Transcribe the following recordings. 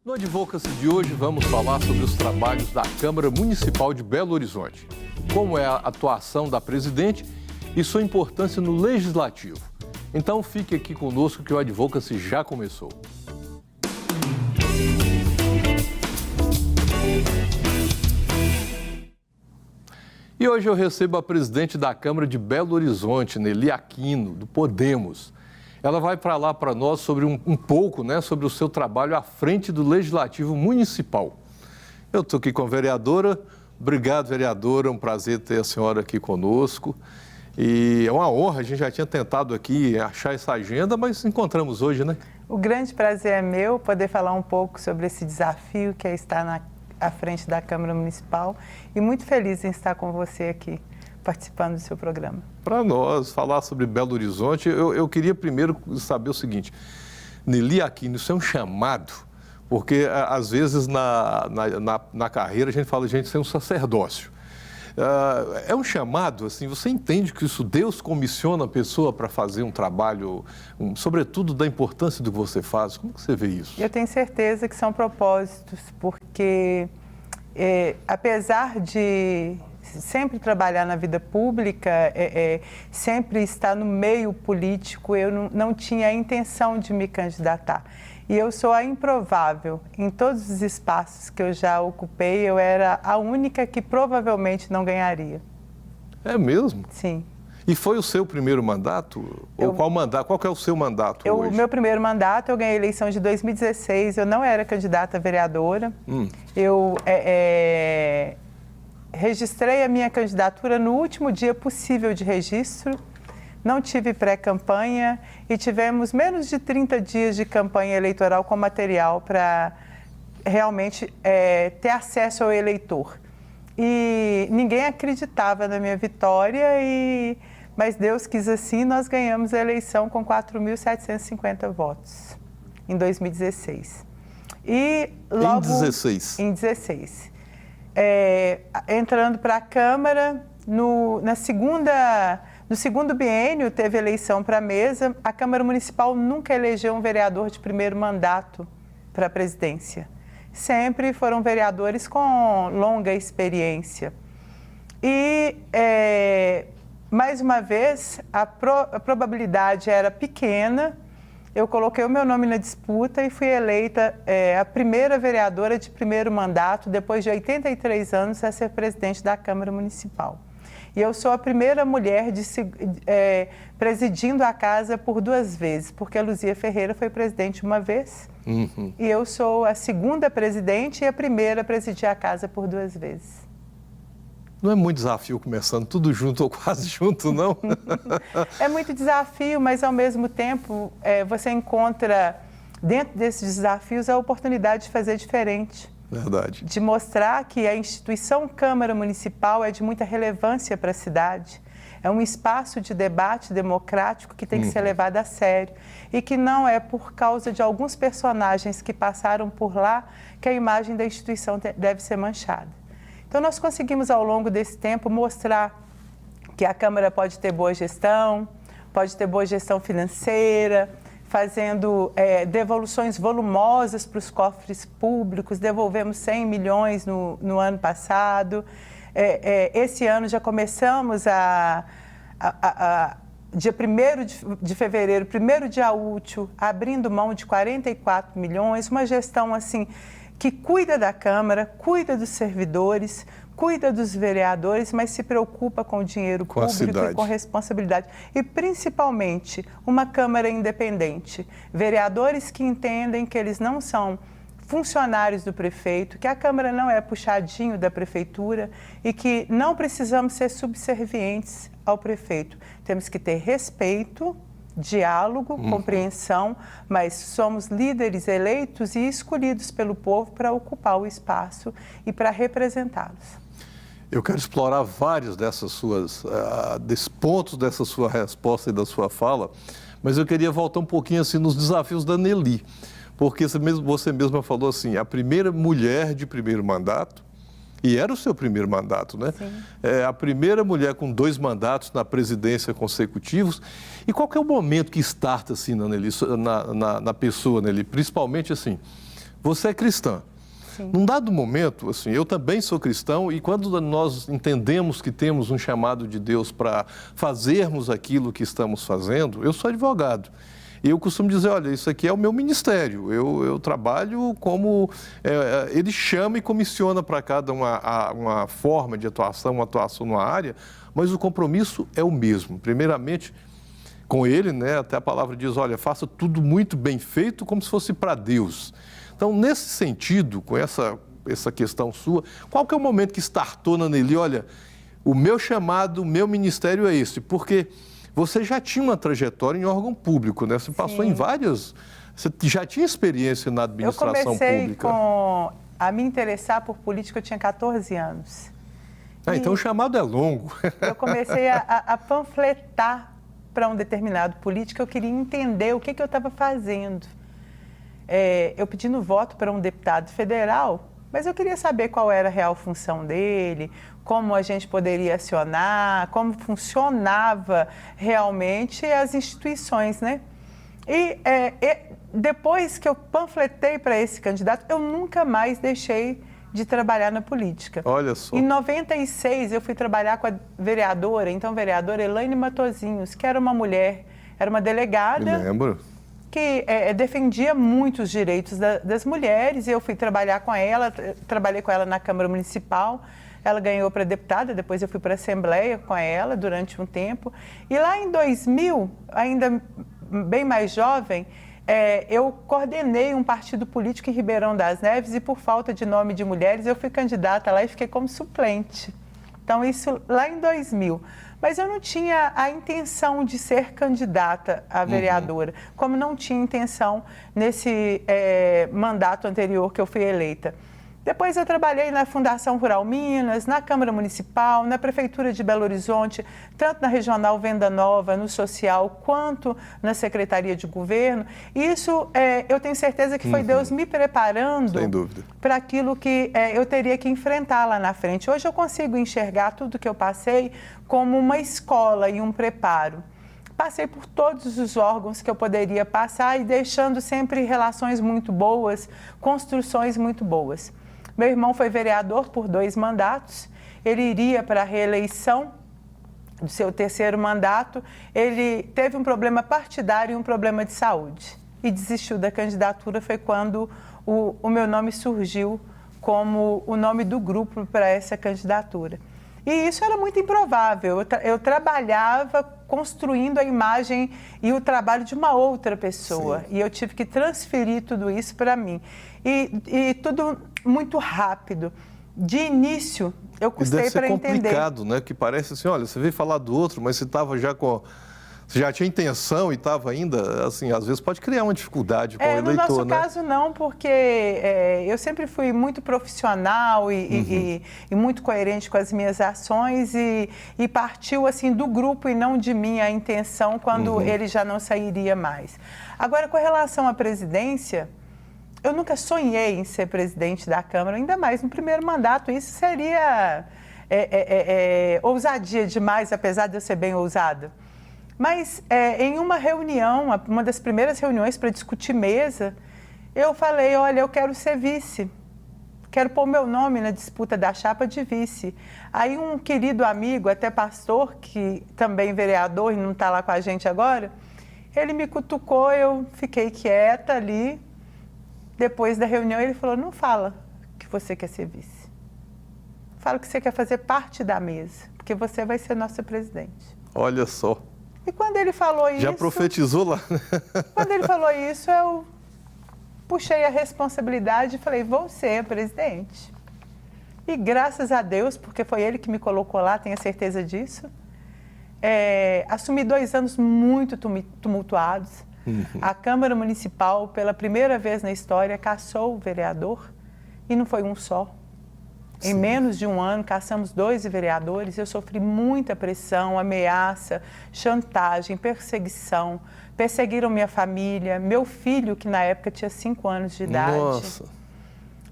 No Advocacy de hoje vamos falar sobre os trabalhos da Câmara Municipal de Belo Horizonte, como é a atuação da presidente e sua importância no Legislativo. Então fique aqui conosco que o Advocacy já começou. E hoje eu recebo a presidente da Câmara de Belo Horizonte, Nelly Aquino, do Podemos. Ela vai falar para nós sobre um pouco, sobre o seu trabalho à frente do Legislativo Municipal. Eu estou aqui com a vereadora. Obrigado, vereadora. É um prazer ter a senhora aqui conosco. E é uma honra, a gente já tinha tentado aqui achar essa agenda, mas encontramos hoje, né? O grande prazer é meu poder falar um pouco sobre esse desafio que é estar à frente da Câmara Municipal e muito feliz em estar com você aqui, participando do seu programa. Para nós, falar sobre Belo Horizonte, eu queria primeiro saber o seguinte, Nelly Aquino, isso é um chamado, porque às vezes na carreira a gente fala, gente, isso é um sacerdócio. É um chamado, assim, você entende que isso Deus comissiona a pessoa para fazer um trabalho, sobretudo da importância do que você faz? Como que você vê isso? Eu tenho certeza que são propósitos, porque apesar de sempre trabalhar na vida pública, sempre estar no meio político, eu não tinha a intenção de me candidatar. E eu sou a improvável. Em todos os espaços que eu já ocupei, eu era a única que provavelmente não ganharia. É mesmo? Sim. E foi o seu primeiro mandato? Ou qual mandato? Qual que é o seu mandato hoje? O meu primeiro mandato, eu ganhei a eleição de 2016, eu não era candidata a vereadora. Eu registrei a minha candidatura no último dia possível de registro. Não tive pré-campanha e tivemos menos de 30 dias de campanha eleitoral com material para realmente ter acesso ao eleitor. E ninguém acreditava na minha vitória, mas Deus quis assim, nós ganhamos a eleição com 4.750 votos em 2016. E logo, em 16? Em 16. Entrando para a Câmara, no segundo biênio, teve eleição para a mesa. A Câmara Municipal nunca elegeu um vereador de primeiro mandato para a presidência. Sempre foram vereadores com longa experiência. E, mais uma vez, a probabilidade era pequena. Eu coloquei o meu nome na disputa e fui eleita a primeira vereadora de primeiro mandato, depois de 83 anos, a ser presidente da Câmara Municipal. E eu sou a primeira mulher presidindo a casa por 2 vezes, porque a Luzia Ferreira foi presidente uma vez, e eu sou a segunda presidente e a primeira a presidir a casa por 2 vezes. Não é muito desafio começando tudo junto ou quase junto, não? É muito desafio, mas ao mesmo tempo você encontra dentro desses desafios a oportunidade de fazer diferente. Verdade. De mostrar que a instituição Câmara Municipal é de muita relevância para a cidade. É um espaço de debate democrático que tem que ser levado a sério e que não é por causa de alguns personagens que passaram por lá que a imagem da instituição deve ser manchada. Então, nós conseguimos, ao longo desse tempo, mostrar que a Câmara pode ter boa gestão financeira, fazendo devoluções volumosas para os cofres públicos, devolvemos 100 milhões no ano passado. Esse ano já começamos dia 1º de fevereiro, primeiro dia útil, abrindo mão de 44 milhões, uma gestão assim que cuida da Câmara, cuida dos servidores, cuida dos vereadores, mas se preocupa com o dinheiro público e com responsabilidade. E, principalmente, uma Câmara independente. Vereadores que entendem que eles não são funcionários do prefeito, que a Câmara não é puxadinho da Prefeitura e que não precisamos ser subservientes ao prefeito. Temos que ter respeito, diálogo, compreensão, mas somos líderes eleitos e escolhidos pelo povo para ocupar o espaço e para representá-los. Eu quero explorar vários desses pontos dessa sua resposta e da sua fala, mas eu queria voltar um pouquinho assim nos desafios da Nelly, porque você mesma falou assim, a primeira mulher de primeiro mandato, e era o seu primeiro mandato, né? Sim. A primeira mulher com 2 mandatos na presidência consecutivos. E qual que é o momento que starta assim na pessoa, Nelly? Principalmente assim, você é cristã. Sim. Num dado momento, assim, eu também sou cristão e quando nós entendemos que temos um chamado de Deus para fazermos aquilo que estamos fazendo, eu sou advogado. E eu costumo dizer, olha, isso aqui é o meu ministério, eu trabalho como ele chama e comissiona para cada uma forma de atuação, uma atuação numa área, mas o compromisso é o mesmo. Primeiramente, com ele, né, até a palavra diz, olha, faça tudo muito bem feito como se fosse para Deus. Então, nesse sentido, com essa questão sua, qual que é o momento que startou na Nelly? Olha, o meu chamado, o meu ministério é esse, porque você já tinha uma trajetória em órgão público, né? Você passou em várias... Você já tinha experiência na administração pública. Eu comecei a me interessar por política, eu tinha 14 anos. Então o chamado é longo. Eu comecei a panfletar para um determinado político, eu queria entender o que eu estava fazendo. Eu pedindo voto para um deputado federal, mas eu queria saber qual era a real função dele, como a gente poderia acionar, como funcionava realmente as instituições, né? E depois que eu panfletei para esse candidato, eu nunca mais deixei de trabalhar na política. Olha só. Em 96, eu fui trabalhar com a vereadora Elaine Matosinhos, que era uma mulher, era uma delegada. Me lembro. Que defendia muito os direitos das mulheres, e eu fui trabalhar com ela, trabalhei com ela na Câmara Municipal, ela ganhou para deputada, depois eu fui para a Assembleia com ela durante um tempo, e lá em 2000, ainda bem mais jovem, eu coordenei um partido político em Ribeirão das Neves e por falta de nome de mulheres eu fui candidata lá e fiquei como suplente. Então isso lá em 2000. Mas eu não tinha a intenção de ser candidata a vereadora, como não tinha intenção nesse mandato anterior que eu fui eleita. Depois eu trabalhei na Fundação Rural Minas, na Câmara Municipal, na Prefeitura de Belo Horizonte, tanto na Regional Venda Nova, no Social, quanto na Secretaria de Governo. E isso eu tenho certeza que foi Deus me preparando para aquilo que eu teria que enfrentar lá na frente. Hoje eu consigo enxergar tudo que eu passei como uma escola e um preparo. Passei por todos os órgãos que eu poderia passar e deixando sempre relações muito boas, construções muito boas. Meu irmão foi vereador por 2 mandatos, ele iria para a reeleição do seu 3º mandato, ele teve um problema partidário e um problema de saúde e desistiu da candidatura. Foi quando o meu nome surgiu como o nome do grupo para essa candidatura. E isso era muito improvável, eu trabalhava construindo a imagem e o trabalho de uma outra pessoa. Sim. E eu tive que transferir tudo isso para mim. E tudo muito rápido. De início, eu custei para entender. Deve ser complicado, né? Que parece assim, olha, você veio falar do outro, mas você estava já com... Você já tinha intenção e estava ainda, assim, às vezes pode criar uma dificuldade com o eleitor, né? No nosso caso, não, porque eu sempre fui muito profissional e muito coerente com as minhas ações e partiu, assim, do grupo e não de mim a intenção quando ele já não sairia mais. Agora, com relação à presidência, eu nunca sonhei em ser presidente da Câmara, ainda mais no primeiro mandato. Isso seria ousadia demais, apesar de eu ser bem ousada. Mas em uma reunião, uma das primeiras reuniões para discutir mesa, eu falei, olha, eu quero ser vice, quero pôr meu nome na disputa da chapa de vice. Aí um querido amigo, até pastor, que também vereador e não está lá com a gente agora, ele me cutucou, eu fiquei quieta ali. Depois da reunião ele falou, não fala que você quer ser vice, fala que você quer fazer parte da mesa, porque você vai ser nossa presidente. Olha só. E quando ele falou isso... Já profetizou lá. Quando ele falou isso, eu puxei a responsabilidade e falei, vou ser presidente. E graças a Deus, porque foi ele que me colocou lá, tenho certeza disso, assumi 2 anos muito tumultuados. A Câmara Municipal, pela primeira vez na história, cassou o vereador, e não foi um só. Em menos de um ano, caçamos 2 vereadores. Eu sofri muita pressão, ameaça, chantagem, perseguição. Perseguiram minha família, meu filho, que na época tinha 5 anos de idade. Nossa!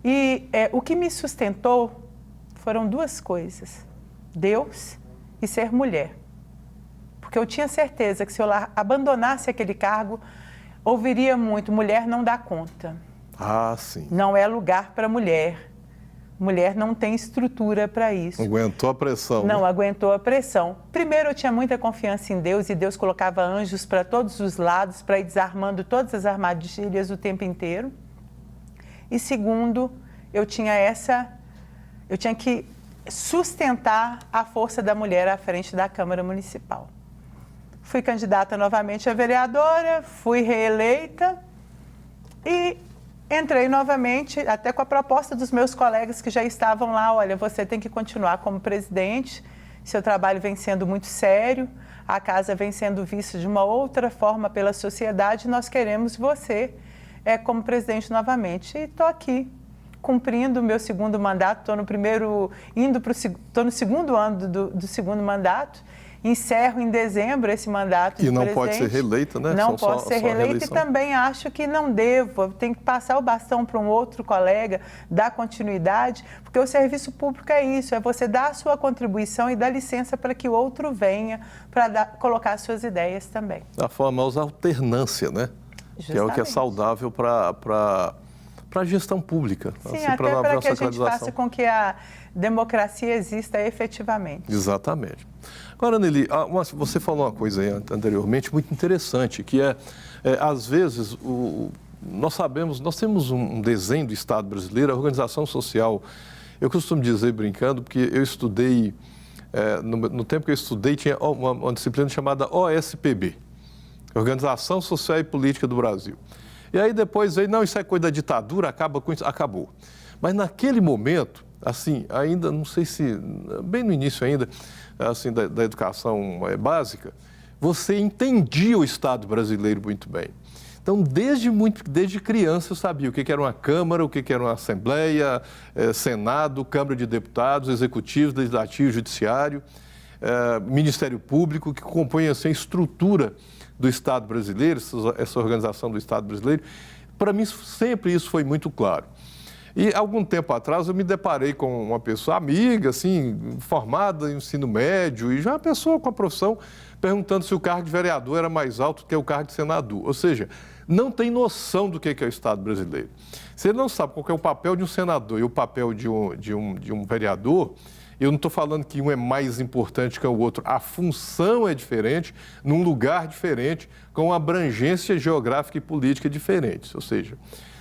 E o que me sustentou foram 2 coisas: Deus e ser mulher. Porque eu tinha certeza que se eu abandonasse aquele cargo, ouviria muito, mulher não dá conta. Ah, sim. Não é lugar para mulher. Mulher não tem estrutura para isso. Aguentou a pressão. Não né? aguentou a pressão. Primeiro, eu tinha muita confiança em Deus e Deus colocava anjos para todos os lados para ir desarmando todas as armadilhas o tempo inteiro. E segundo, eu tinha que sustentar a força da mulher à frente da Câmara Municipal. Fui candidata novamente a vereadora, fui reeleita e entrei novamente, até com a proposta dos meus colegas que já estavam lá, olha, você tem que continuar como presidente, seu trabalho vem sendo muito sério, a casa vem sendo vista de uma outra forma pela sociedade, nós queremos você como presidente novamente. E estou aqui, cumprindo o meu segundo mandato, estou no segundo ano do segundo mandato, encerro em dezembro esse mandato de presidente. E não pode ser reeleita, né? Não posso ser reeleita e também acho que não devo. Tenho que passar o bastão para um outro colega, dar continuidade, porque o serviço público é isso, é você dar a sua contribuição e dar licença para que o outro venha para colocar suas ideias também. A famosa alternância, né? Justamente. Que é o que é saudável para a gestão pública. Sim, assim, até para que a gente sacralização. faça com que a democracia exista efetivamente. Exatamente. Agora, Nelly, você falou uma coisa aí anteriormente muito interessante, que às vezes, nós temos um desenho do Estado brasileiro, a organização social. Eu costumo dizer, brincando, porque eu estudei, no tempo que eu estudei, tinha uma disciplina chamada OSPB, Organização Social e Política do Brasil. E aí depois veio, não, isso é coisa da ditadura, acaba com isso, acabou. Mas naquele momento, assim, ainda, não sei se, bem no início ainda, assim, da educação básica, você entendia o Estado brasileiro muito bem. Então, desde criança eu sabia o que era uma Câmara, o que era uma Assembleia, Senado, Câmara de Deputados, Executivo, Legislativo, Judiciário, Ministério Público, que compõem assim, a estrutura do Estado brasileiro, essa organização do Estado brasileiro. Para mim, sempre isso foi muito claro. E, algum tempo atrás, eu me deparei com uma pessoa amiga, assim, formada em ensino médio, e já uma pessoa com a profissão, perguntando se o cargo de vereador era mais alto que o cargo de senador. Ou seja, não tem noção do que é o Estado brasileiro. Se ele não sabe qual é o papel de um senador e o papel de um vereador, eu não estou falando que um é mais importante que o outro. A função é diferente, num lugar diferente, com uma abrangência geográfica e política diferentes. Ou seja,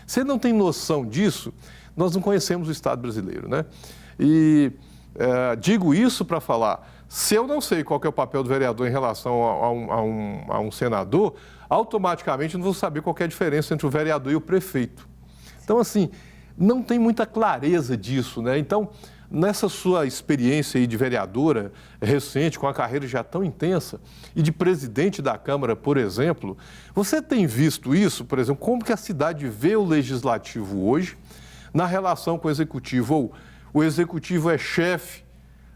se ele não tem noção disso, nós não conhecemos o Estado brasileiro, né? E digo isso para falar, se eu não sei qual que é o papel do vereador em relação a um senador, automaticamente eu não vou saber qual que é a diferença entre o vereador e o prefeito. Então, assim, não tem muita clareza disso, né? Então, nessa sua experiência aí de vereadora recente, com a carreira já tão intensa, e de presidente da Câmara, por exemplo, você tem visto isso, por exemplo, como que a cidade vê o legislativo hoje na relação com o executivo, ou o executivo é chefe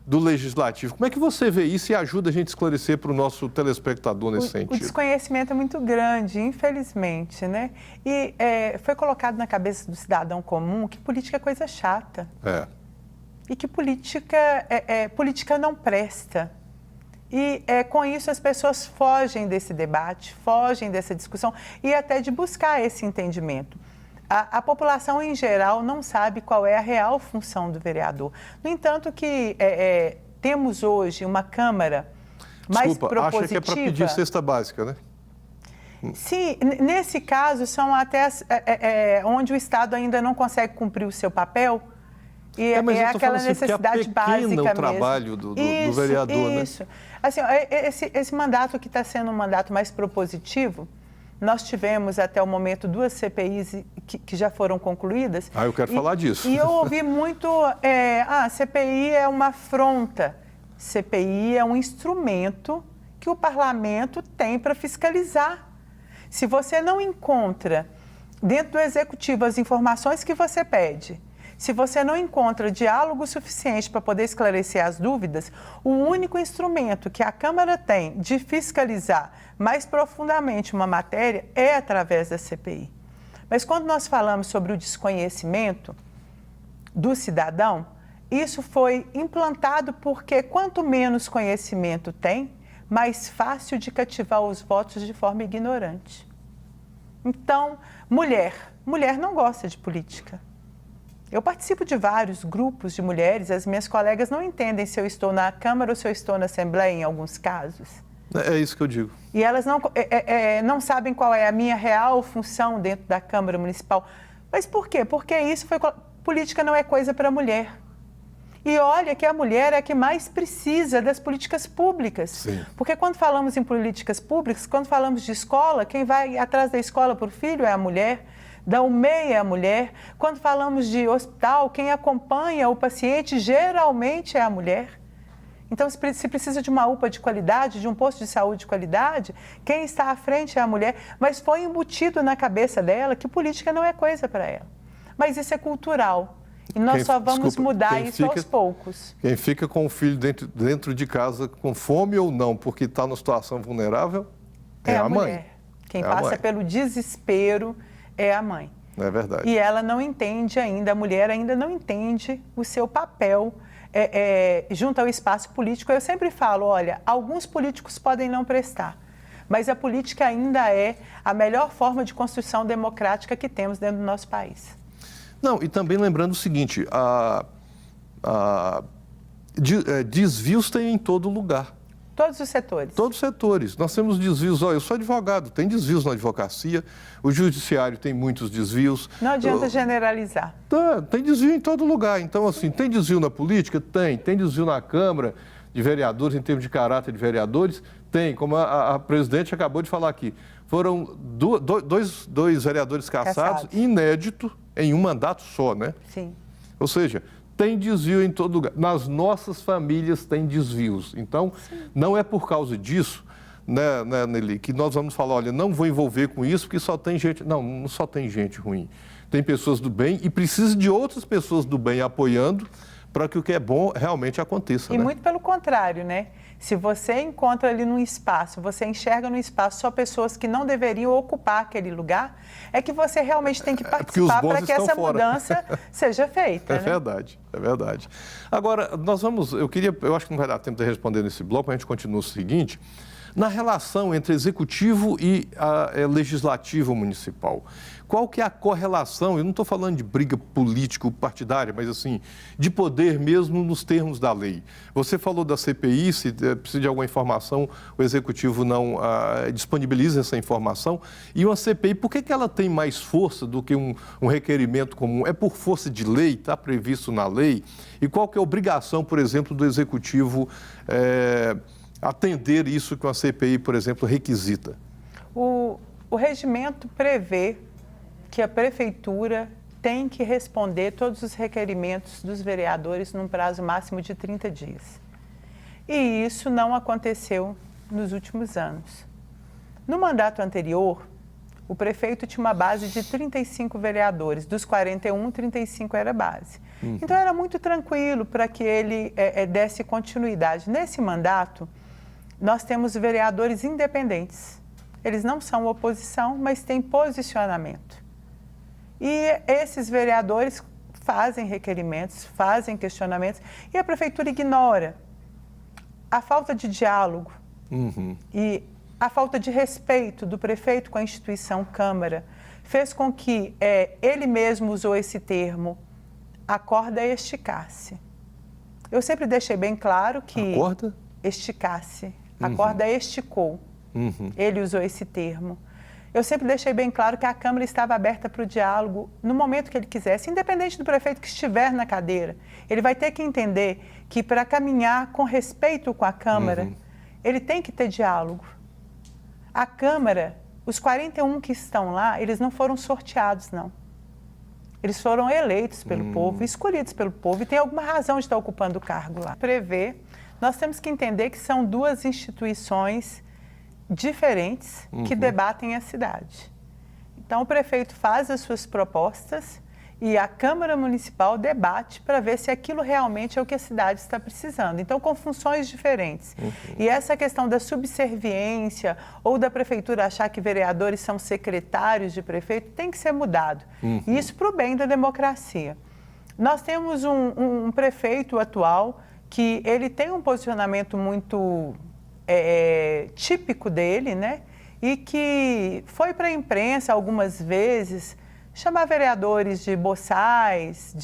do legislativo? Como é que você vê isso e ajuda a gente a esclarecer para o nosso telespectador nesse sentido? O desconhecimento é muito grande, infelizmente, né? E foi colocado na cabeça do cidadão comum que política é coisa chata. E que política não presta. E com isso as pessoas fogem desse debate, fogem dessa discussão e até de buscar esse entendimento. A população em geral não sabe qual é a real função do vereador. No entanto, que temos hoje uma Câmara mais propositiva... acha que é para pedir cesta básica, né? Sim, nesse caso são até onde o Estado ainda não consegue cumprir o seu papel. E aquela necessidade básica mesmo. O trabalho do vereador, né? Isso. Assim, esse mandato que está sendo um mandato mais propositivo, nós tivemos até o momento 2 CPIs que já foram concluídas. Eu quero falar disso. E eu ouvi muito, CPI é uma afronta. CPI é um instrumento que o parlamento tem para fiscalizar. Se você não encontra dentro do executivo as informações que você pede, se você não encontra diálogo suficiente para poder esclarecer as dúvidas, o único instrumento que a Câmara tem de fiscalizar mais profundamente uma matéria é através da CPI. Mas quando nós falamos sobre o desconhecimento do cidadão, isso foi implantado porque quanto menos conhecimento tem, mais fácil de cativar os votos de forma ignorante. Então, mulher, mulher não gosta de política. Eu participo de vários grupos de mulheres, as minhas colegas não entendem se eu estou na Câmara ou se eu estou na Assembleia, em alguns casos. É isso que eu digo. E elas não sabem qual é a minha real função dentro da Câmara Municipal. Mas por quê? Porque política não é coisa para mulher. E olha que a mulher é a que mais precisa das políticas públicas. Sim. Porque quando falamos em políticas públicas, quando falamos de escola, quem vai atrás da escola para o filho é a mulher, da UMEI é a mulher. Quando falamos de hospital, quem acompanha o paciente geralmente é a mulher. Então, se precisa de uma UPA de qualidade, de um posto de saúde de qualidade, quem está à frente é a mulher. Mas foi embutido na cabeça dela que política não é coisa para ela. Mas isso é cultural. E nós só vamos mudar isso aos poucos. Quem fica com o filho dentro de casa com fome ou não, porque está numa situação vulnerável, é a mãe. Mulher. Quem passa pelo desespero é a mãe. É verdade. E ela não entende ainda, a mulher ainda não entende o seu papel junto ao espaço político. Eu sempre falo, olha, alguns políticos podem não prestar, mas a política ainda é a melhor forma de construção democrática que temos dentro do nosso país. Não, e também lembrando o seguinte, desvios tem em todo lugar. Todos os setores. Todos os setores. Nós temos desvios. Eu sou advogado, tem desvios na advocacia, o judiciário tem muitos desvios. Não adianta generalizar. Tem desvio em todo lugar. Então, assim, tem desvio na política? Tem. Tem desvio na Câmara de Vereadores, em termos de caráter de vereadores? Tem. Como a presidente acabou de falar aqui. Foram dois vereadores cassados, inédito, em um mandato só, né? Sim. Ou seja, tem desvio em todo lugar. Nas nossas famílias tem desvios. Então, não é por causa disso, né, Nelly, que nós vamos falar, olha, não vou envolver com isso porque só tem gente... Não só tem gente ruim. Tem pessoas do bem e precisa de outras pessoas do bem apoiando para que o que é bom realmente aconteça. E muito pelo contrário, né? Se você encontra ali num espaço, você enxerga no espaço só pessoas que não deveriam ocupar aquele lugar, é que você realmente tem que participar para que essa mudança seja feita. É verdade, é verdade. Agora, eu acho que não vai dar tempo de responder nesse bloco, mas a gente continua o seguinte, na relação entre executivo e legislativo municipal. Qual que é a correlação, eu não estou falando de briga político-partidária, mas assim, de poder mesmo nos termos da lei. Você falou da CPI, se precisa de alguma informação, o executivo não disponibiliza essa informação. E uma CPI, por que ela tem mais força do que um requerimento comum? É por força de lei, está previsto na lei? E qual que é a obrigação, por exemplo, do executivo atender isso que uma CPI, por exemplo, requisita? O regimento prevê que a prefeitura tem que responder todos os requerimentos dos vereadores num prazo máximo de 30 dias. E isso não aconteceu nos últimos anos. No mandato anterior, o prefeito tinha uma base de 35 vereadores, dos 41, 35 era base. Então era muito tranquilo para que ele desse continuidade. Nesse mandato, nós temos vereadores independentes. Eles não são oposição, mas têm posicionamento. E esses vereadores fazem requerimentos, fazem questionamentos, e a prefeitura ignora. A falta de diálogo e a falta de respeito do prefeito com a instituição Câmara fez com que ele mesmo usou esse termo, a corda esticasse. Eu sempre deixei bem claro que... A corda? Esticasse. A corda esticou. Ele usou esse termo. Eu sempre deixei bem claro que a Câmara estava aberta para o diálogo no momento que ele quisesse, independente do prefeito que estiver na cadeira. Ele vai ter que entender que para caminhar com respeito com a Câmara, ele tem que ter diálogo. A Câmara, os 41 que estão lá, eles não foram sorteados, não. Eles foram eleitos pelo povo, escolhidos pelo povo e tem alguma razão de estar ocupando o cargo lá. Prevê, nós temos que entender que são duas instituições diferentes que debatem a cidade. Então, o prefeito faz as suas propostas e a Câmara Municipal debate para ver se aquilo realmente é o que a cidade está precisando. Então, com funções diferentes. E essa questão da subserviência ou da prefeitura achar que vereadores são secretários de prefeito tem que ser mudado. Isso para o bem da democracia. Nós temos um prefeito atual que ele tem um posicionamento muito típico dele, né? E que foi para a imprensa algumas vezes chamar vereadores de boçais,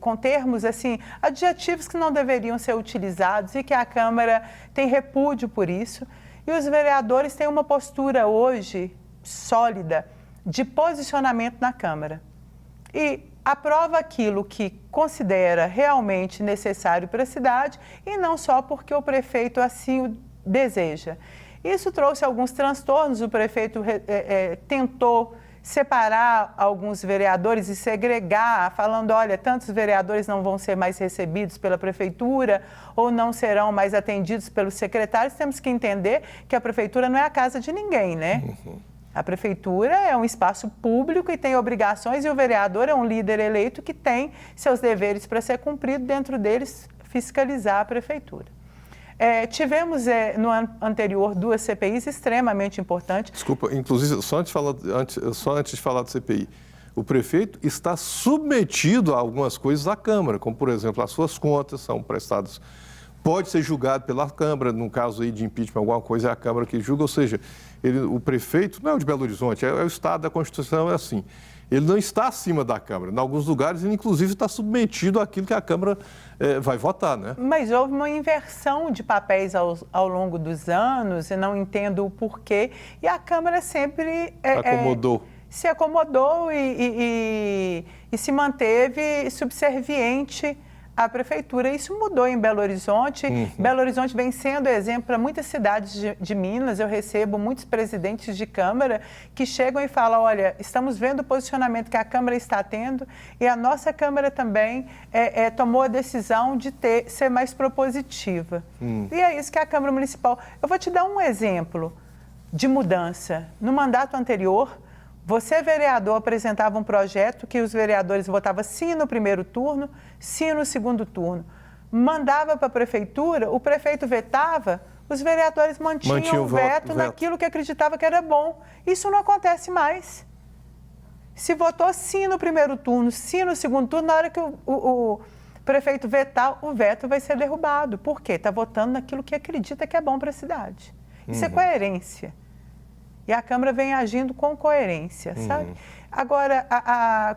com termos assim, adjetivos que não deveriam ser utilizados e que a Câmara tem repúdio por isso. E os vereadores têm uma postura hoje sólida de posicionamento na Câmara. E aprova aquilo que considera realmente necessário para a cidade e não só porque o prefeito assim o deseja. Isso trouxe alguns transtornos, o prefeito tentou separar alguns vereadores e segregar, falando, olha, tantos vereadores não vão ser mais recebidos pela prefeitura ou não serão mais atendidos pelos secretários. Temos que entender que a prefeitura não é a casa de ninguém, né? A prefeitura é um espaço público e tem obrigações e o vereador é um líder eleito que tem seus deveres para ser cumprido, dentro deles fiscalizar a prefeitura. Tivemos no ano anterior 2 CPIs extremamente importantes. Desculpa, inclusive, só antes de falar do CPI, o prefeito está submetido a algumas coisas da Câmara, como, por exemplo, as suas contas são prestadas, pode ser julgado pela Câmara, no caso aí de impeachment, alguma coisa é a Câmara que julga, ou seja, o prefeito não é o de Belo Horizonte, é o Estado da Constituição, é assim. Ele não está acima da Câmara. Em alguns lugares, ele, inclusive, está submetido àquilo que a Câmara vai votar, né? Mas houve uma inversão de papéis ao longo dos anos, e não entendo o porquê, e a Câmara sempre se acomodou e se manteve subserviente à Prefeitura. Isso mudou em Belo Horizonte. Belo Horizonte vem sendo exemplo para muitas cidades de Minas. Eu recebo muitos presidentes de Câmara que chegam e falam, olha, estamos vendo o posicionamento que a Câmara está tendo e a nossa Câmara também tomou a decisão de ser mais propositiva. E é isso que a Câmara Municipal... Eu vou te dar um exemplo de mudança. No mandato anterior, você, vereador, apresentava um projeto que os vereadores votavam sim no primeiro turno, sim no segundo turno. Mandava para a prefeitura, o prefeito vetava, os vereadores mantinham o veto naquilo que acreditava que era bom. Isso não acontece mais. Se votou sim no primeiro turno, sim no segundo turno, na hora que o prefeito vetar, o veto vai ser derrubado. Por quê? Está votando naquilo que acredita que é bom para a cidade. Isso é coerência. E a Câmara vem agindo com coerência, sabe? Agora,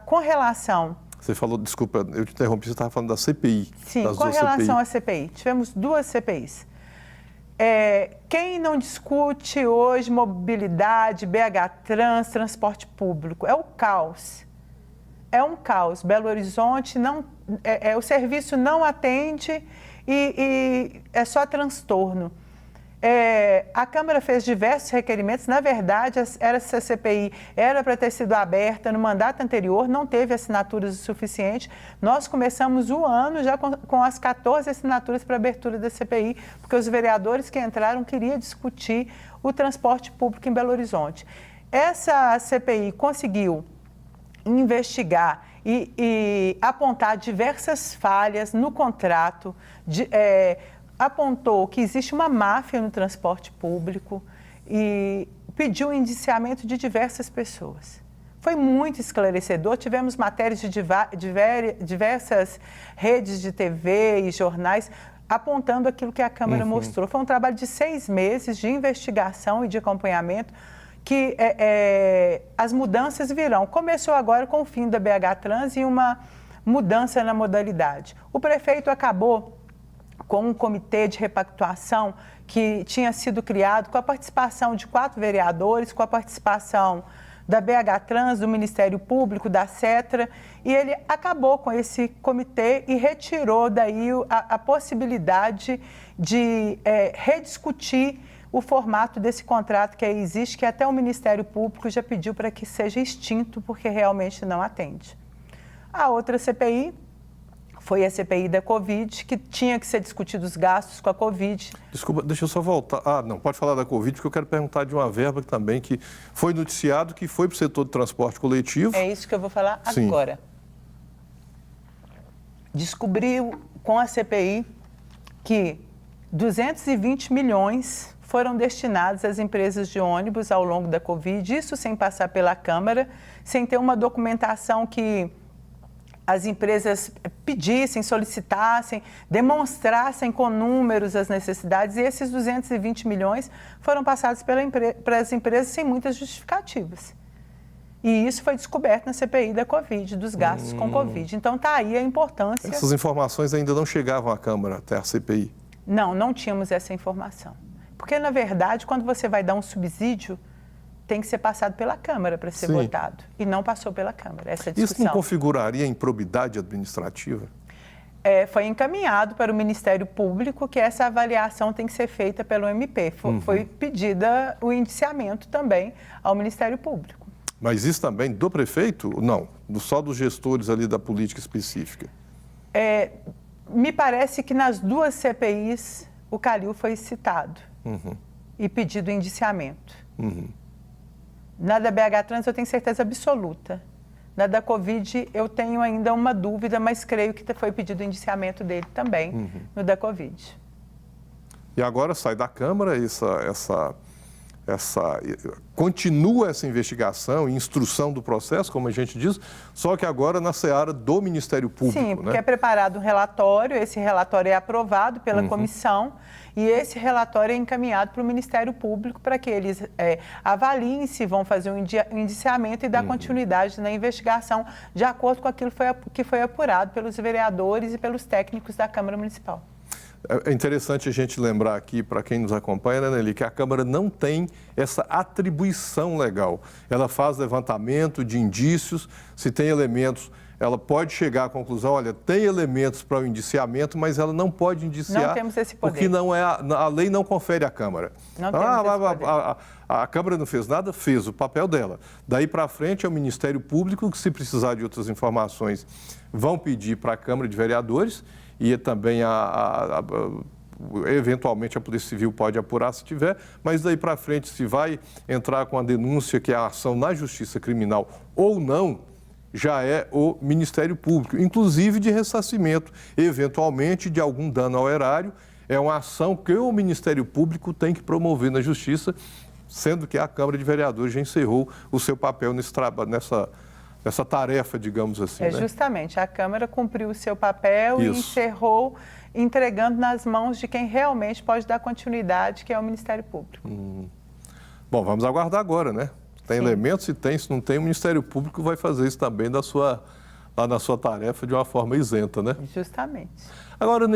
com relação... Você falou, desculpa, eu te interrompi, você estava falando da CPI. Sim, com relação à CPI. Tivemos 2 CPIs. Quem não discute hoje mobilidade, BH Trans, transporte público? É o caos. É um caos. Belo Horizonte, o serviço não atende e é só transtorno. A Câmara fez diversos requerimentos. Na verdade, essa CPI era para ter sido aberta no mandato anterior, não teve assinaturas o suficiente. Nós começamos o ano já com as 14 assinaturas para abertura da CPI, porque os vereadores que entraram queriam discutir o transporte público em Belo Horizonte. Essa CPI conseguiu investigar e apontar diversas falhas no contrato, apontou que existe uma máfia no transporte público e pediu o indiciamento de diversas pessoas. Foi muito esclarecedor, tivemos matérias de diversas redes de TV e jornais apontando aquilo que a Câmara mostrou. Foi um trabalho de 6 meses de investigação e de acompanhamento que as mudanças virão. Começou agora com o fim da BH Trans e uma mudança na modalidade. O prefeito acabou com um comitê de repactuação que tinha sido criado com a participação de 4 vereadores, com a participação da BH Trans, do Ministério Público, da CETRA, e ele acabou com esse comitê e retirou daí a possibilidade de rediscutir o formato desse contrato que aí existe, que até o Ministério Público já pediu para que seja extinto, porque realmente não atende. A outra CPI foi a CPI da Covid, que tinha que ser discutido os gastos com a Covid. Desculpa, deixa eu só voltar. Não, pode falar da Covid, porque eu quero perguntar de uma verba também que foi noticiado, que foi para o setor de transporte coletivo. É isso que eu vou falar agora. Descobriu com a CPI que 220 milhões foram destinados às empresas de ônibus ao longo da Covid, isso sem passar pela Câmara, sem ter uma documentação que as empresas pedissem, solicitassem, demonstrassem com números as necessidades, e esses 220 milhões foram passados para as empresas sem muitas justificativas. E isso foi descoberto na CPI da Covid, dos gastos com Covid. Então, está aí a importância... Essas informações ainda não chegavam à Câmara, até a CPI? Não tínhamos essa informação. Porque, na verdade, quando você vai dar um subsídio, tem que ser passado pela Câmara para ser votado. E não passou pela Câmara, essa discussão. Isso não configuraria improbidade administrativa? Foi encaminhado para o Ministério Público que essa avaliação tem que ser feita pelo MP. Foi pedida o indiciamento também ao Ministério Público. Mas isso também do prefeito? Não, só dos gestores ali da política específica? Me parece que nas duas CPIs o Calil foi citado e pedido indiciamento. Na da BH Trans eu tenho certeza absoluta. Na da Covid eu tenho ainda uma dúvida, mas creio que foi pedido o indiciamento dele também, no da Covid. E agora sai da Câmara continua essa investigação e instrução do processo, como a gente diz, só que agora na seara do Ministério Público. Sim, porque é preparado um relatório, esse relatório é aprovado pela comissão e esse relatório é encaminhado para o Ministério Público para que eles avaliem se vão fazer um indiciamento e dar continuidade na investigação de acordo com aquilo que foi apurado pelos vereadores e pelos técnicos da Câmara Municipal. É interessante a gente lembrar aqui, para quem nos acompanha, né, Nelly, que a Câmara não tem essa atribuição legal. Ela faz levantamento de indícios, se tem elementos, ela pode chegar à conclusão, olha, tem elementos para o indiciamento, mas ela não pode indiciar. Não temos esse poder. Porque não é a lei não confere à Câmara. Não temos esse poder. A Câmara não fez nada, fez o papel dela. Daí para frente é o Ministério Público que, se precisar de outras informações, vão pedir para a Câmara de Vereadores. E também, eventualmente, a Polícia Civil pode apurar se tiver, mas daí para frente, se vai entrar com a denúncia que é a ação na Justiça Criminal ou não, já é o Ministério Público, inclusive de ressarcimento, eventualmente, de algum dano ao erário. É uma ação que o Ministério Público tem que promover na Justiça, sendo que a Câmara de Vereadores já encerrou o seu papel nessa tarefa, digamos assim. Justamente, a Câmara cumpriu o seu papel e encerrou, entregando nas mãos de quem realmente pode dar continuidade, que é o Ministério Público. Bom, vamos aguardar agora, né? Tem elementos, se não tem, o Ministério Público vai fazer isso também lá na sua tarefa de uma forma isenta, né? Justamente. Agora,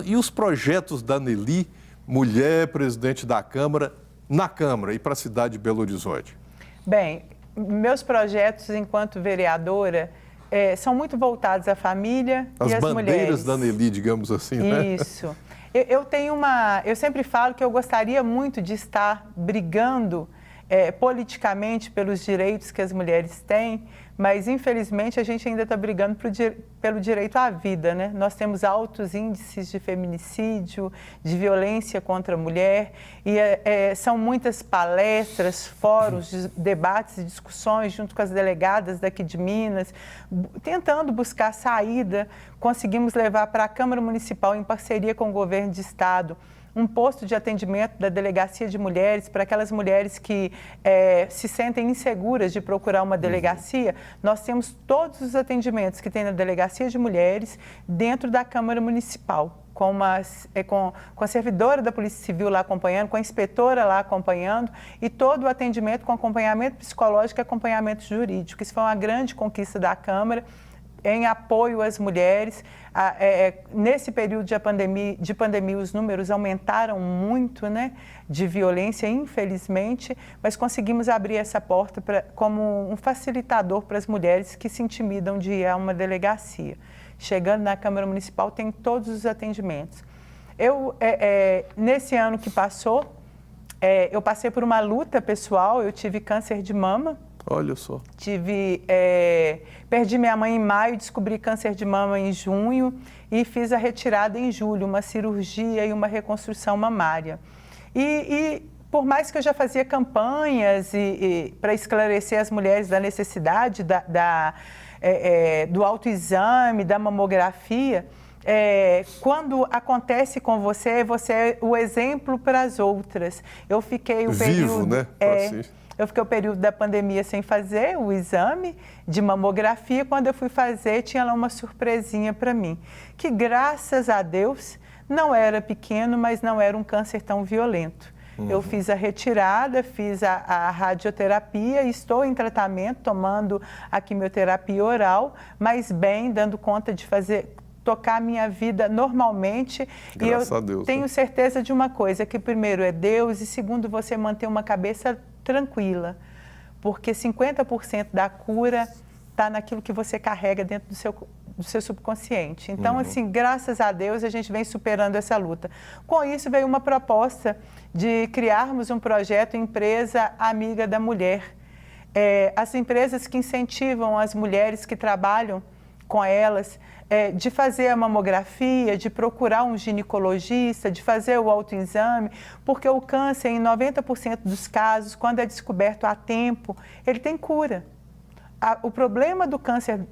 e os projetos da Nelly, mulher presidente da Câmara, na Câmara e para a cidade de Belo Horizonte? Bem, meus projetos enquanto vereadora são muito voltados à família e às mulheres. As bandeiras da Nelly, digamos assim, né? Isso. Eu sempre falo que eu gostaria muito de estar brigando politicamente pelos direitos que as mulheres têm, mas infelizmente a gente ainda está brigando pelo direito à vida, né? Nós temos altos índices de feminicídio, de violência contra a mulher e são muitas palestras, fóruns, debates e discussões junto com as delegadas daqui de Minas, tentando buscar saída. Conseguimos levar para a Câmara Municipal, em parceria com o Governo de Estado, um posto de atendimento da Delegacia de Mulheres para aquelas mulheres que se sentem inseguras de procurar uma delegacia. Nós temos todos os atendimentos que tem na Delegacia de Mulheres dentro da Câmara Municipal, com a servidora da Polícia Civil lá acompanhando, com a inspetora lá acompanhando e todo o atendimento com acompanhamento psicológico e acompanhamento jurídico. Isso foi uma grande conquista da Câmara, em apoio às mulheres. Nesse período de pandemia, os números aumentaram muito, né, de violência, infelizmente, mas conseguimos abrir essa porta como um facilitador para as mulheres que se intimidam de ir a uma delegacia. Chegando na Câmara Municipal, tem todos os atendimentos. Nesse ano que passou, eu passei por uma luta pessoal, eu tive câncer de mama. Olha só. Perdi minha mãe em maio, descobri câncer de mama em junho e fiz a retirada em julho, uma cirurgia e uma reconstrução mamária. E por mais que eu já fazia campanhas para esclarecer as mulheres da necessidade do autoexame, da mamografia, quando acontece com você, você é o exemplo para as outras. Eu fiquei o período... Vivo, né? Eu fiquei o período da pandemia sem fazer o exame de mamografia. Quando eu fui fazer, tinha lá uma surpresinha para mim, que graças a Deus não era pequeno, mas não era um câncer tão violento. Eu fiz a retirada, fiz a radioterapia, estou em tratamento, tomando a quimioterapia oral, mas bem, dando conta de tocar a minha vida normalmente. Graças a Deus, tenho certeza de uma coisa, que primeiro é Deus e segundo você manter uma cabeça tranquila, porque 50% da cura está naquilo que você carrega dentro do seu subconsciente. Então, assim, graças a Deus, a gente vem superando essa luta. Com isso, veio uma proposta de criarmos um projeto Empresa Amiga da Mulher. As empresas que incentivam as mulheres que trabalham com elas, de fazer a mamografia, de procurar um ginecologista, de fazer o autoexame, porque o câncer, em 90% dos casos, quando é descoberto a tempo, ele tem cura. O problema do câncer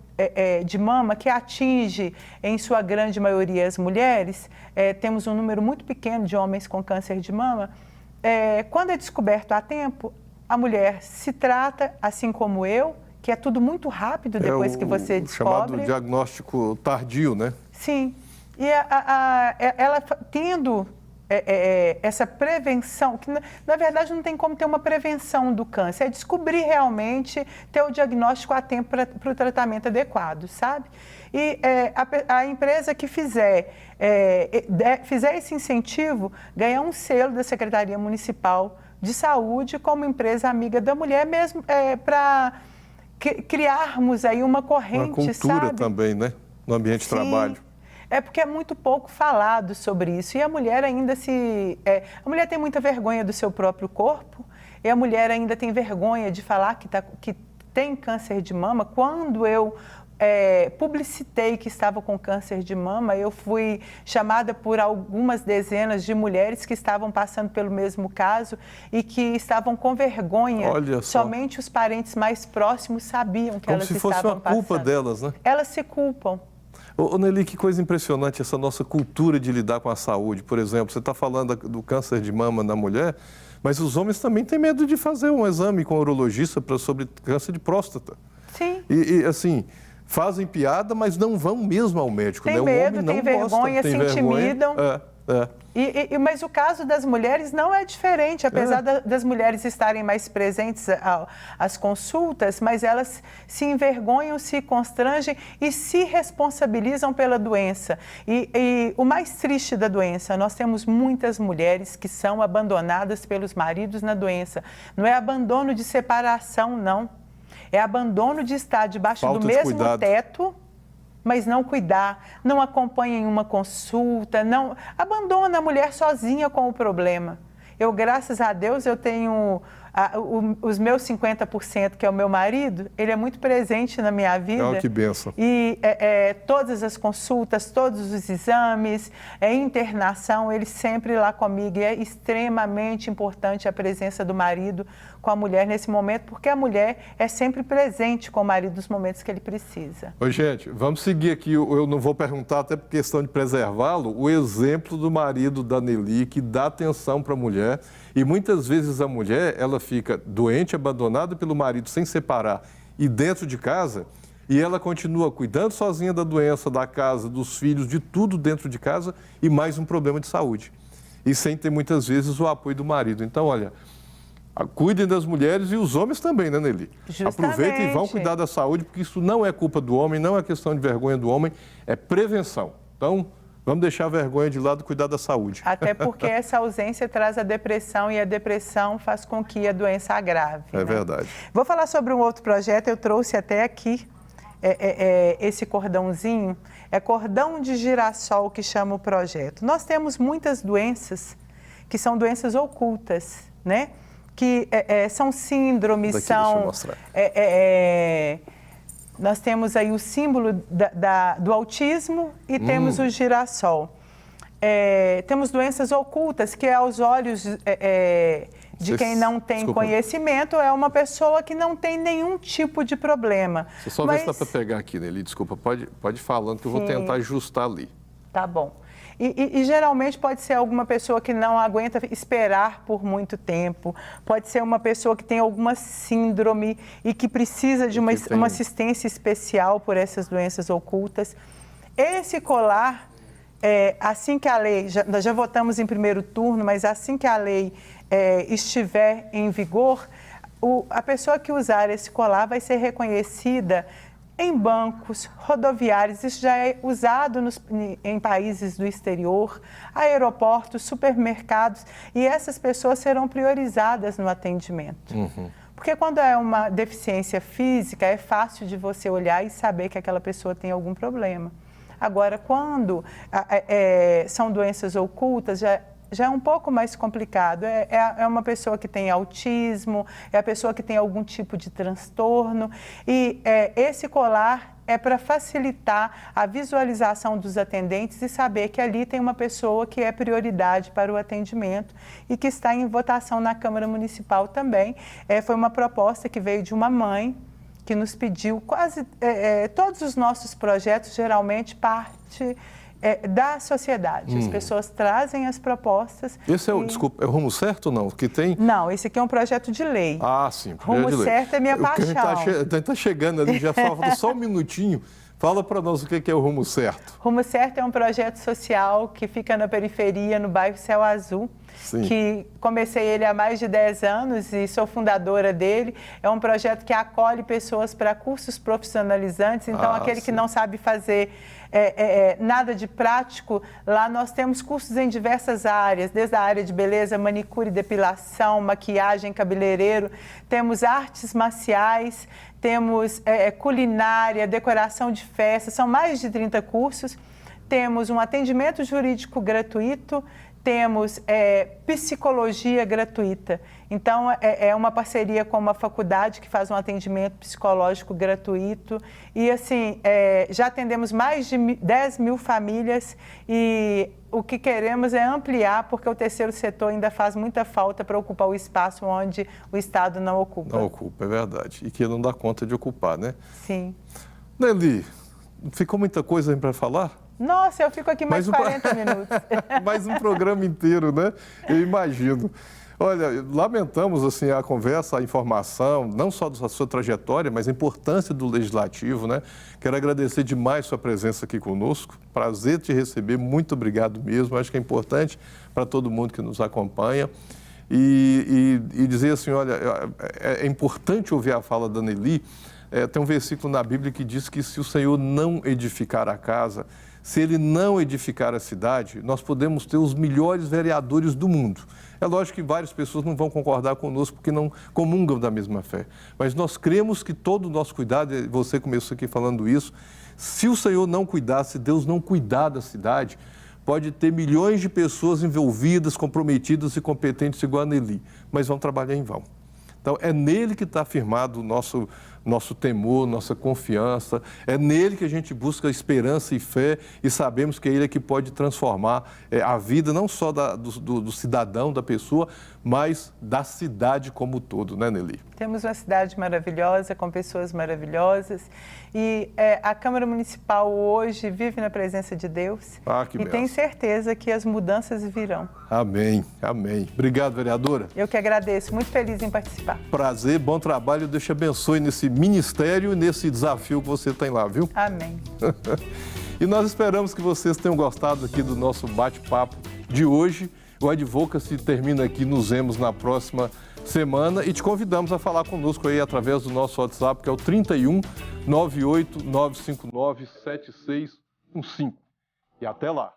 de mama, que atinge, em sua grande maioria, as mulheres, temos um número muito pequeno de homens com câncer de mama, quando é descoberto a tempo, a mulher se trata, assim como eu, que é tudo muito rápido depois que você descobre. Chamado diagnóstico tardio, né? Sim. E ela tendo essa prevenção, que na verdade não tem como ter uma prevenção do câncer, é descobrir realmente, ter o diagnóstico a tempo para o tratamento adequado, sabe? E a empresa que fizer esse incentivo ganha um selo da Secretaria Municipal de Saúde como empresa amiga da mulher, mesmo para criarmos aí uma corrente, uma cultura, sabe? Também, né? No ambiente de trabalho. É porque é muito pouco falado sobre isso. E a mulher ainda a mulher tem muita vergonha do seu próprio corpo, e a mulher ainda tem vergonha de falar que tem câncer de mama. Quando eu publicitei que estava com câncer de mama, eu fui chamada por algumas dezenas de mulheres que estavam passando pelo mesmo caso e que estavam com vergonha. Olha só. Somente os parentes mais próximos sabiam que elas estavam passando. Como se fosse uma culpa delas, né? Elas se culpam. Ô Nelly, que coisa impressionante essa nossa cultura de lidar com a saúde. Por exemplo, você está falando do câncer de mama na mulher, mas os homens também têm medo de fazer um exame com o urologista sobre câncer de próstata. Sim. E assim, fazem piada, mas não vão mesmo ao médico. Tem né? medo, o homem não tem vergonha, gosta, se intimidam. Mas o caso das mulheres não é diferente, apesar das mulheres estarem mais presentes às consultas, mas elas se envergonham, se constrangem e se responsabilizam pela doença. E o mais triste da doença, nós temos muitas mulheres que são abandonadas pelos maridos na doença. Não é abandono de separação, não. É abandono de estar debaixo do mesmo teto, mas não cuidar, não acompanha em uma consulta, não abandona a mulher sozinha com o problema. Eu, graças a Deus, eu tenho os meus 50%, que é o meu marido, ele é muito presente na minha vida. Que bênção. E todas as consultas, todos os exames, internação, ele sempre lá comigo. E é extremamente importante a presença do marido com a mulher nesse momento, porque a mulher é sempre presente com o marido nos momentos que ele precisa. Ô, gente, vamos seguir aqui, eu não vou perguntar, até por questão de preservá-lo, o exemplo do marido da Nelly, que dá atenção para a mulher, e muitas vezes a mulher, ela fica doente, abandonada pelo marido, sem separar, e dentro de casa, e ela continua cuidando sozinha da doença, da casa, dos filhos, de tudo dentro de casa, e mais um problema de saúde. E sem ter, muitas vezes, o apoio do marido. Então, olha, cuidem das mulheres e os homens também, né, Nelly? Justamente. Aproveitem e vão cuidar da saúde, porque isso não é culpa do homem, não é questão de vergonha do homem, é prevenção. Então, vamos deixar a vergonha de lado e cuidar da saúde. Até porque essa ausência traz a depressão e a depressão faz com que a doença agrave. É verdade. Vou falar sobre um outro projeto, eu trouxe até aqui esse cordãozinho, é cordão de girassol que chama o projeto. Nós temos muitas doenças que são doenças ocultas, né? Que são síndromes, Daqui, deixa eu mostrar. Nós temos aí o símbolo do autismo e temos o girassol. Temos doenças ocultas, que aos olhos de quem não tem conhecimento, é uma pessoa que não tem nenhum tipo de problema. Deixa eu só ver se dá para pegar aqui, Nelly, desculpa, pode ir falando que eu vou tentar ajustar ali. Tá bom. E geralmente pode ser alguma pessoa que não aguenta esperar por muito tempo, pode ser uma pessoa que tem alguma síndrome e que precisa de uma assistência especial por essas doenças ocultas. Esse colar, assim que a lei, nós já votamos em primeiro turno, mas assim que a lei estiver em vigor, a pessoa que usar esse colar vai ser reconhecida em bancos, rodoviários, isso já é usado em países do exterior, aeroportos, supermercados, e essas pessoas serão priorizadas no atendimento. Porque quando é uma deficiência física, é fácil de você olhar e saber que aquela pessoa tem algum problema. Agora, quando são doenças ocultas, já é um pouco mais complicado. É uma pessoa que tem autismo, é a pessoa que tem algum tipo de transtorno. E esse colar é para facilitar a visualização dos atendentes e saber que ali tem uma pessoa que é prioridade para o atendimento e que está em votação na Câmara Municipal também. Foi uma proposta que veio de uma mãe que nos pediu todos os nossos projetos, geralmente parte da sociedade. As pessoas trazem as propostas. Esse é o Rumo Certo ou não? Que tem... Não, esse aqui é um projeto de lei. Ah, sim. Rumo Certo é minha paixão. Está chegando ali, já falta só um minutinho. Fala para nós o que é o Rumo Certo. Rumo Certo é um projeto social que fica na periferia, no bairro Céu Azul. Sim. Que comecei ele há mais de 10 anos e sou fundadora dele. É um projeto que acolhe pessoas para cursos profissionalizantes. Então, aquele que não sabe fazer nada de prático, lá nós temos cursos em diversas áreas, desde a área de beleza, manicure, depilação, maquiagem, cabeleireiro. Temos artes marciais, temos culinária, decoração de festa. São mais de 30 cursos. Temos um atendimento jurídico gratuito. Temos psicologia gratuita. Então, é uma parceria com uma faculdade que faz um atendimento psicológico gratuito. E, assim, já atendemos mais de 10 mil famílias e o que queremos é ampliar, porque o terceiro setor ainda faz muita falta para ocupar o espaço onde o Estado não ocupa. Não ocupa, é verdade. E que não dá conta de ocupar, né? Sim. Nelly, ficou muita coisa aí para falar? Nossa, eu fico aqui mais 40 minutos. Mais um programa inteiro, né? Eu imagino. Olha, lamentamos assim a conversa, a informação, não só da sua trajetória, mas a importância do Legislativo, né? Quero agradecer demais sua presença aqui conosco. Prazer te receber, muito obrigado mesmo. Acho que é importante para todo mundo que nos acompanha. E dizer assim, olha, é importante ouvir a fala da Nelly. Tem um versículo na Bíblia que diz que se o Senhor não edificar a casa, se ele não edificar a cidade, nós podemos ter os melhores vereadores do mundo. É lógico que várias pessoas não vão concordar conosco porque não comungam da mesma fé. Mas nós cremos que todo o nosso cuidado, e você começou aqui falando isso, se o Senhor não cuidar, se Deus não cuidar da cidade, pode ter milhões de pessoas envolvidas, comprometidas e competentes igual a Nelly, mas vão trabalhar em vão. Então, é nele que está firmado o nosso temor, nossa confiança. É nele que a gente busca esperança e fé e sabemos que é ele que pode transformar a vida não só do cidadão, da pessoa, mas da cidade como um todo, né, Nelly? Temos uma cidade maravilhosa, com pessoas maravilhosas e a Câmara Municipal hoje vive na presença de Deus e tem certeza que as mudanças virão. Amém, amém. Obrigado, vereadora. Eu que agradeço, muito feliz em participar. Prazer, bom trabalho, Deus te abençoe nesse ministério e nesse desafio que você tem lá, viu? Amém. E nós esperamos que vocês tenham gostado aqui do nosso bate-papo de hoje. O Advocacy termina aqui, nos vemos na próxima semana e te convidamos a falar conosco aí através do nosso WhatsApp, que é o 31 98 959 7615. E até lá.